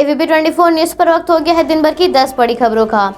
ABP 24 news पर वक्त हो गया है दिन भर की 10 बड़ी खबरों का।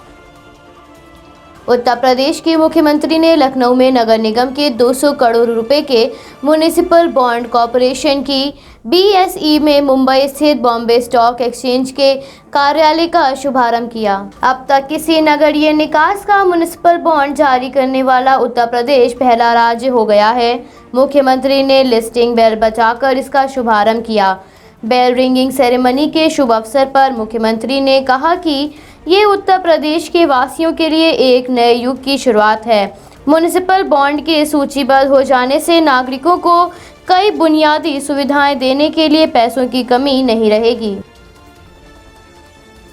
उत्तर प्रदेश के मुख्यमंत्री ने लखनऊ में नगर निगम के 200 करोड़ रुपए के म्युनिसिपल बॉन्ड कॉरपोरेशन की बीएसई में मुंबई स्थित बॉम्बे स्टॉक एक्सचेंज के कार्यालय का शुभारंभ किया। अब तक किसी नगरीय निकास का म्युनिसिपल बॉन्ड जारी करने वाला उत्तर प्रदेश पहला राज्य हो गया है। मुख्यमंत्री ने लिस्टिंग बेल बजाकर इसका शुभारंभ किया। बेल रिंगिंग सेरेमनी के शुभ अवसर पर मुख्यमंत्री ने कहा कि ये उत्तर प्रदेश के वासियों के लिए एक नए युग की शुरुआत है। म्युनिसिपल बॉन्ड के सूचीबद्ध हो जाने से नागरिकों को कई बुनियादी सुविधाएं देने के लिए पैसों की कमी नहीं रहेगी।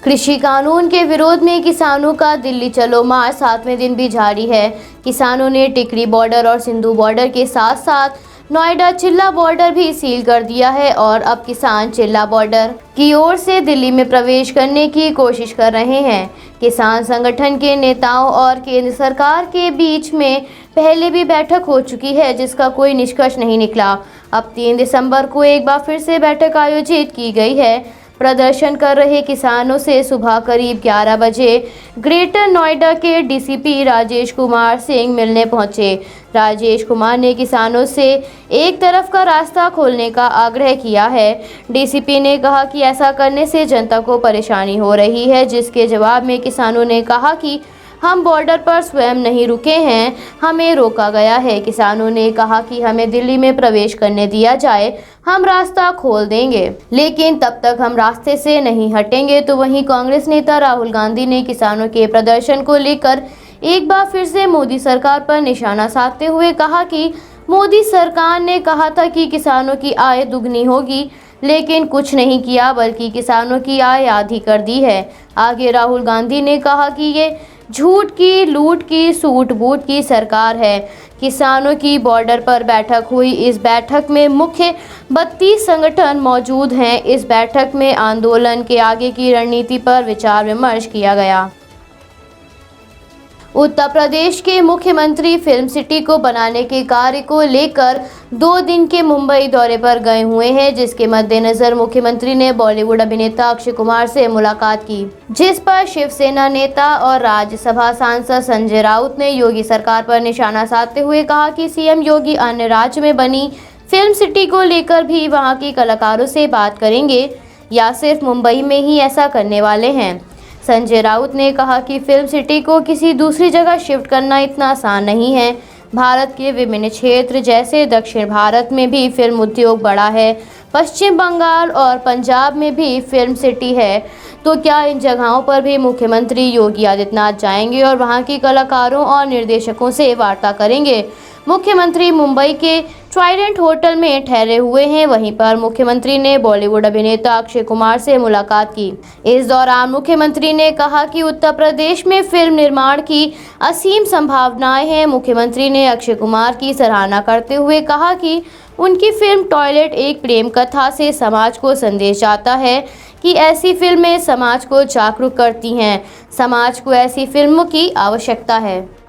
कृषि कानून के विरोध में किसानों का दिल्ली चलो मार्च 7वें दिन भी जारी है। किसानों ने टिकरी बॉर्डर और सिंधु बॉर्डर के साथ साथ नोएडा चिल्ला बॉर्डर भी सील कर दिया है और अब किसान चिल्ला बॉर्डर की ओर से दिल्ली में प्रवेश करने की कोशिश कर रहे हैं। किसान संगठन के नेताओं और केंद्र सरकार के बीच में पहले भी बैठक हो चुकी है, जिसका कोई निष्कर्ष नहीं निकला। अब 3 दिसंबर को एक बार फिर से बैठक आयोजित की गई है। प्रदर्शन कर रहे किसानों से सुबह करीब 11 बजे ग्रेटर नोएडा के डीसीपी राजेश कुमार सिंह मिलने पहुंचे। राजेश कुमार ने किसानों से एक तरफ का रास्ता खोलने का आग्रह किया है। डीसीपी ने कहा कि ऐसा करने से जनता को परेशानी हो रही है, जिसके जवाब में किसानों ने कहा कि हम बॉर्डर पर स्वयं नहीं रुके हैं, हमें रोका गया है। किसानों ने कहा कि हमें दिल्ली में प्रवेश करने दिया जाए, हम रास्ता खोल देंगे, लेकिन तब तक हम रास्ते से नहीं हटेंगे। तो वहीं कांग्रेस नेता राहुल गांधी ने किसानों के प्रदर्शन को लेकर एक बार फिर से मोदी सरकार पर निशाना साधते हुए कहा कि मोदी सरकार ने कहा था कि किसानों की आय दुगनी होगी, लेकिन कुछ नहीं किया, बल्कि किसानों की आय आधी कर दी है। आगे राहुल गांधी ने कहा कि ये झूठ की, लूट की, सूट बूट की सरकार है। किसानों की बॉर्डर पर बैठक हुई। इस बैठक में मुख्य 32 संगठन मौजूद हैं। इस बैठक में आंदोलन के आगे की रणनीति पर विचार विमर्श किया गया। उत्तर प्रदेश के मुख्यमंत्री फिल्म सिटी को बनाने के कार्य को लेकर 2 दिन के मुंबई दौरे पर गए हुए हैं, जिसके मद्देनजर मुख्यमंत्री ने बॉलीवुड अभिनेता अक्षय कुमार से मुलाकात की, जिस पर शिवसेना नेता और राज्यसभा सांसद संजय राउत ने योगी सरकार पर निशाना साधते हुए कहा कि सीएम योगी अन्य राज्य में बनी फिल्म सिटी को लेकर भी वहां के कलाकारों से बात करेंगे या सिर्फ मुंबई में ही ऐसा करने वाले हैं। संजय राउत ने कहा कि फिल्म सिटी को किसी दूसरी जगह शिफ्ट करना इतना आसान नहीं है। भारत के विभिन्न क्षेत्र जैसे दक्षिण भारत में भी फिल्म उद्योग बड़ा है, पश्चिम बंगाल और पंजाब में भी फिल्म सिटी है, तो क्या इन जगहों पर भी मुख्यमंत्री योगी आदित्यनाथ जाएंगे और वहां के कलाकारों और निर्देशकों से वार्ता करेंगे। मुख्यमंत्री मुंबई के ट्राइडेंट होटल में ठहरे हुए हैं। वहीं पर मुख्यमंत्री ने बॉलीवुड अभिनेता अक्षय कुमार से मुलाकात की। इस दौरान मुख्यमंत्री ने कहा कि उत्तर प्रदेश में फिल्म निर्माण की असीम संभावनाएं हैं। मुख्यमंत्री ने अक्षय कुमार की सराहना करते हुए कहा कि उनकी फिल्म टॉयलेट एक प्रेम कथा से समाज को संदेश जाता है कि ऐसी फिल्में समाज को जागरूक करती हैं। समाज को ऐसी फिल्मों की आवश्यकता है।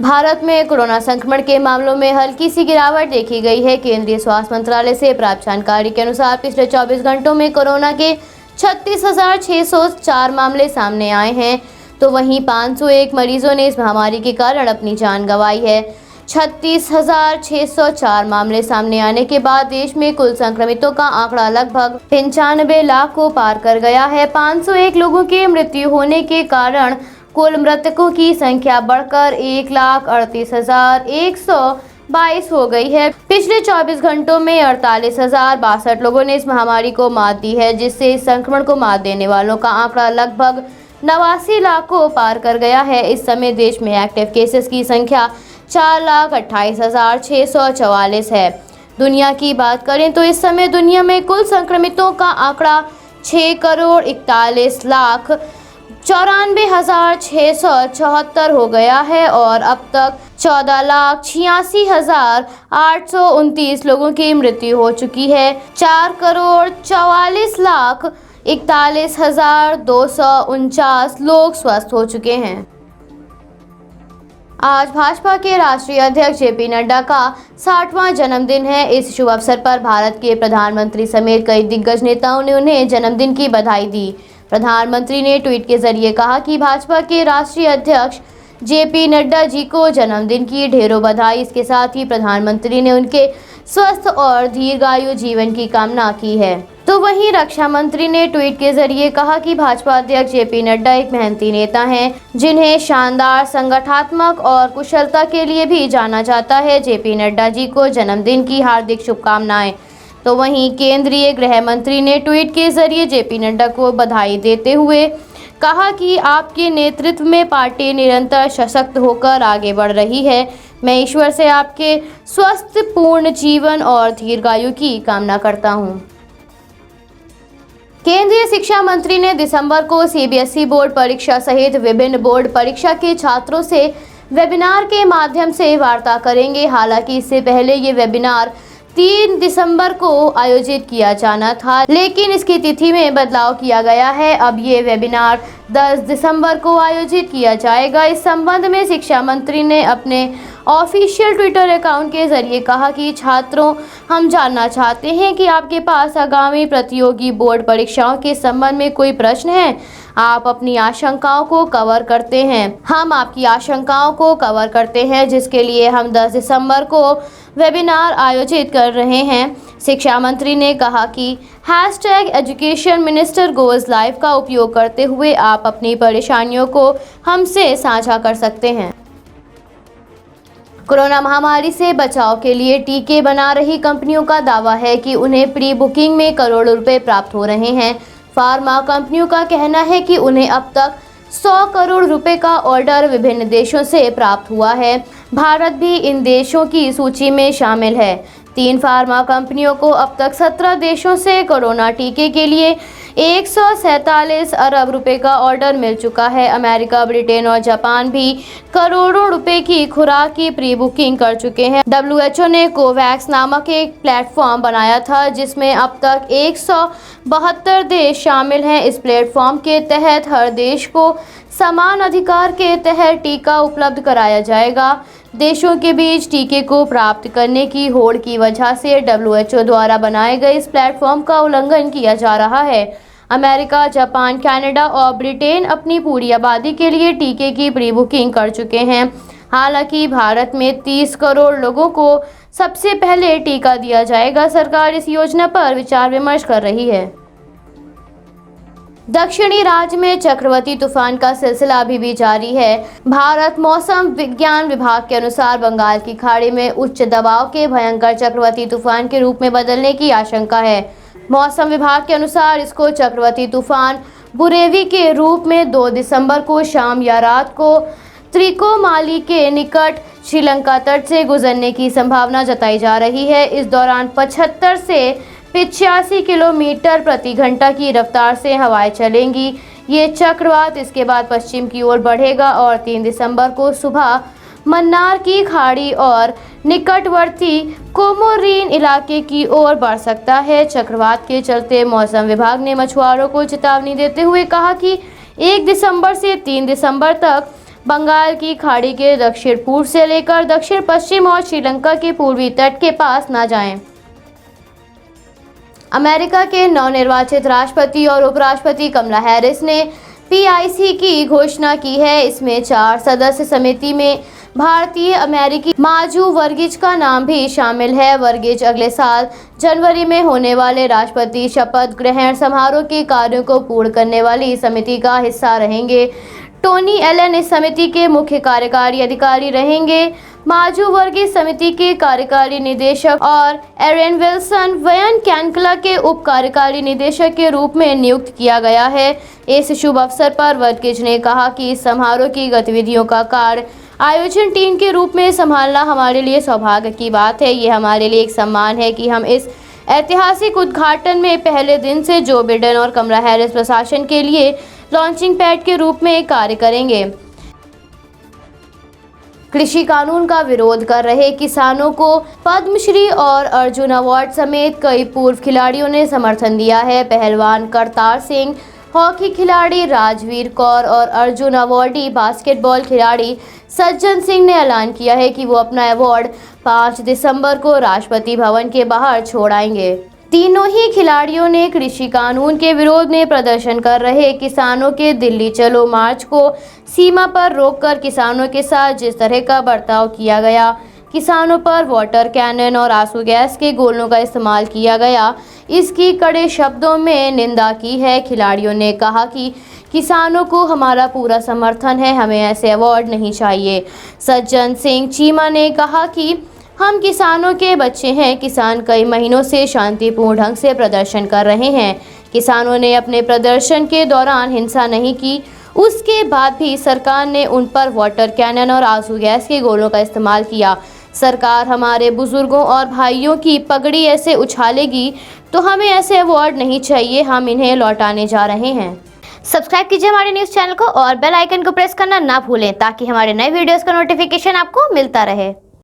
भारत में कोरोना संक्रमण के मामलों में हल्की सी गिरावट देखी गई है। केंद्रीय स्वास्थ्य मंत्रालय से प्राप्त जानकारी के अनुसार पिछले 24 घंटों में कोरोना के 36,604 मामले सामने आए हैं, तो वहीं 501 मरीजों ने इस महामारी के कारण अपनी जान गंवाई है। 36,604 मामले सामने आने के बाद देश में कुल संक्रमितों का आंकड़ा लगभग 95 लाख को पार कर गया है। 501 लोगों की मृत्यु होने के कारण कुल मृतकों की संख्या बढ़कर 1,38,122 हो गई है। पिछले 24 घंटों में 48,062 लोगों ने इस महामारी को मात दी है, जिससे इस संक्रमण को मात देने वालों का आंकड़ा लगभग 89 लाख को पार कर गया है। इस समय देश में एक्टिव केसेस की संख्या 4,28,644 है। दुनिया की बात करें तो इस समय दुनिया में कुल संक्रमितों का आंकड़ा 6,41,94,674 हो गया है और अब तक 14,86,829 लोगों की मृत्यु हो चुकी है। 4,44,41,249 लोग स्वस्थ हो चुके हैं। आज भाजपा के राष्ट्रीय अध्यक्ष जेपी नड्डा का 60वां जन्मदिन है। इस शुभ अवसर पर भारत के प्रधानमंत्री समेत कई दिग्गज नेताओं ने उन्हें जन्मदिन की बधाई दी। प्रधानमंत्री ने ट्वीट के जरिए कहा कि भाजपा के राष्ट्रीय अध्यक्ष जेपी नड्डा जी को जन्मदिन की ढेरों बधाई। इसके साथ ही प्रधानमंत्री ने उनके स्वस्थ और दीर्घायु जीवन की कामना की है। तो वहीं रक्षा मंत्री ने ट्वीट के जरिए कहा कि भाजपा अध्यक्ष जेपी नड्डा एक मेहनती नेता हैं, जिन्हें शानदार संगठनात्मक और कुशलता के लिए भी जाना जाता है। जेपी नड्डा जी को जन्मदिन की हार्दिक शुभकामनाएं। तो वहीं केंद्रीय गृह मंत्री ने ट्वीट के जरिए जेपी नड्डा को बधाई देते हुए कहा कि आपके नेतृत्व में पार्टी निरंतर सशक्त होकर आगे बढ़ रही है। मैं ईश्वर से आपके स्वस्थ पूर्ण जीवन और दीर्घायु की कामना करता हूं। केंद्रीय शिक्षा मंत्री ने दिसंबर को सीबीएसई बोर्ड परीक्षा सहित विभिन्न बोर्ड परीक्षा के छात्रों से वेबिनार के माध्यम से वार्ता करेंगे। हालांकि इससे पहले ये वेबिनार 3 दिसंबर को आयोजित किया जाना था, लेकिन इसकी तिथि में बदलाव किया गया है। अब ये वेबिनार 10 दिसंबर को आयोजित किया जाएगा। इस संबंध में शिक्षा मंत्री ने अपने ऑफिशियल ट्विटर अकाउंट के जरिए कहा कि छात्रों, हम जानना चाहते हैं कि आपके पास आगामी प्रतियोगी बोर्ड परीक्षाओं के संबंध में कोई प्रश्न है। आप अपनी आशंकाओं को कवर करते हैं। हम आपकी आशंकाओं को कवर करते हैं, जिसके लिए हम 10 दिसंबर को वेबिनार आयोजित कर रहे हैं। शिक्षा मंत्री ने कहा कि #एजुकेशन मिनिस्टर गोज़ लाइव का उपयोग करते हुए आप अपनी परेशानियों को हमसे साझा कर सकते हैं। कोरोना महामारी से बचाव के लिए टीके बना रही कंपनियों का दावा है कि उन्हें प्री बुकिंग में करोड़ों रुपए प्राप्त हो रहे हैं। फार्मा कंपनियों का कहना है कि उन्हें अब तक 100 करोड़ रुपए का ऑर्डर विभिन्न देशों से प्राप्त हुआ है। भारत भी इन देशों की सूची में शामिल है। 3 फार्मा कंपनियों को अब तक 17 देशों से कोरोना टीके के लिए 147 अरब रुपए का ऑर्डर मिल चुका है। अमेरिका, ब्रिटेन और जापान भी करोड़ों रुपए की खुराक की प्री बुकिंग कर चुके हैं। WHO ने कोवैक्स नामक एक प्लेटफॉर्म बनाया था, जिसमें अब तक 172 देश शामिल हैं। इस प्लेटफॉर्म के तहत हर देश को समान अधिकार के तहत टीका उपलब्ध कराया जाएगा। देशों के बीच टीके को प्राप्त करने की होड़ की वजह से WHO द्वारा बनाए गए इस प्लेटफॉर्म का उल्लंघन किया जा रहा है। अमेरिका, जापान, कनाडा और ब्रिटेन अपनी पूरी आबादी के लिए टीके की प्री बुकिंग कर चुके हैं। हालांकि भारत में 30 करोड़ लोगों को सबसे पहले टीका दिया जाएगा। सरकार इस योजना पर विचार विमर्श कर रही है। दक्षिणी राज्य में चक्रवाती तूफान का सिलसिला अभी भी जारी है। भारत मौसम विज्ञान विभाग के अनुसार बंगाल की खाड़ी में उच्च दबाव के भयंकर चक्रवाती तूफान के रूप में बदलने की आशंका है। मौसम विभाग के अनुसार इसको चक्रवाती तूफान बुरेवी के रूप में 2 दिसंबर को शाम या रात को त्रिकोमाली के निकट श्रीलंका तट से गुजरने की संभावना जताई जा रही है। इस दौरान 75 से 85 किलोमीटर प्रति घंटा की रफ्तार से हवाएं चलेंगी। ये चक्रवात इसके बाद पश्चिम की ओर बढ़ेगा और 3 दिसंबर को सुबह मन्नार की खाड़ी और निकटवर्ती कोमोरीन इलाके की ओर बढ़ सकता है। चक्रवात के चलते मौसम विभाग ने मछुआरों को चेतावनी देते हुए कहा कि 1 दिसंबर से 3 दिसंबर तक बंगाल की खाड़ी के दक्षिण पूर्व से लेकर दक्षिण पश्चिम और श्रीलंका के पूर्वी तट के पास न जाएं। अमेरिका के नवनिर्वाचित राष्ट्रपति और उपराष्ट्रपति कमला हैरिस ने PIC की घोषणा की है। इसमें 4 सदस्य समिति में भारतीय अमेरिकी माजू वर्गीज का नाम भी शामिल है। वर्गीज अगले साल जनवरी में होने वाले राष्ट्रपति शपथ ग्रहण समारोह के कार्यों को पूर्ण करने वाली समिति का हिस्सा रहेंगे। टोनी एलन इस समिति के मुख्य कार्यकारी अधिकारी रहेंगे। माजू वर्गीय समिति के कार्यकारी निदेशक और एरन विल्सन वयन कैनकला के उप कार्यकारी निदेशक के रूप में नियुक्त किया गया है। इस शुभ अवसर पर वर्गीज ने कहा कि इस समारोह की गतिविधियों का कार्य आयोजन टीम के रूप में संभालना हमारे लिए सौभाग्य की बात है। ये हमारे लिए एक सम्मान है कि हम इस ऐतिहासिक उद्घाटन में पहले दिन से जो बिडेन और कमला हैरिस प्रशासन के लिए लॉन्चिंग पैड के रूप में कार्य करेंगे। कृषि कानून का विरोध कर रहे किसानों को पद्मश्री और अर्जुन अवार्ड समेत कई पूर्व खिलाड़ियों ने समर्थन दिया है। पहलवान करतार सिंह हॉकी खिलाड़ी राजवीर कौर और अर्जुन अवॉर्डी बास्केटबॉल खिलाड़ी सज्जन सिंह ने ऐलान किया है कि वो अपना अवार्ड 5 दिसंबर को राष्ट्रपति भवन के बाहर छोड़ आएंगे। तीनों ही खिलाड़ियों ने कृषि कानून के विरोध में प्रदर्शन कर रहे किसानों के दिल्ली चलो मार्च को सीमा पर रोककर किसानों के साथ जिस तरह का बर्ताव किया गया, किसानों पर वाटर कैनन और आंसू गैस के गोलों का इस्तेमाल किया गया, इसकी कड़े शब्दों में निंदा की है। खिलाड़ियों ने कहा कि किसानों को हमारा पूरा समर्थन है, हमें ऐसे अवार्ड नहीं चाहिए। सज्जन सिंह चीमा ने कहा कि हम किसानों के बच्चे हैं। किसान कई महीनों से शांतिपूर्ण ढंग से प्रदर्शन कर रहे हैं। किसानों ने अपने प्रदर्शन के दौरान हिंसा नहीं की, उसके बाद भी सरकार ने उन पर वाटर कैनन और आंसू गैस के गोलों का इस्तेमाल किया। सरकार हमारे बुजुर्गों और भाइयों की पगड़ी ऐसे उछालेगी तो हमें ऐसे अवार्ड नहीं चाहिए, हम इन्हें लौटाने जा रहे हैं। सब्सक्राइब कीजिए हमारे न्यूज़ चैनल को और बेल आइकन को प्रेस करना ना भूलें ताकि हमारे नए वीडियोस का नोटिफिकेशन आपको मिलता रहे।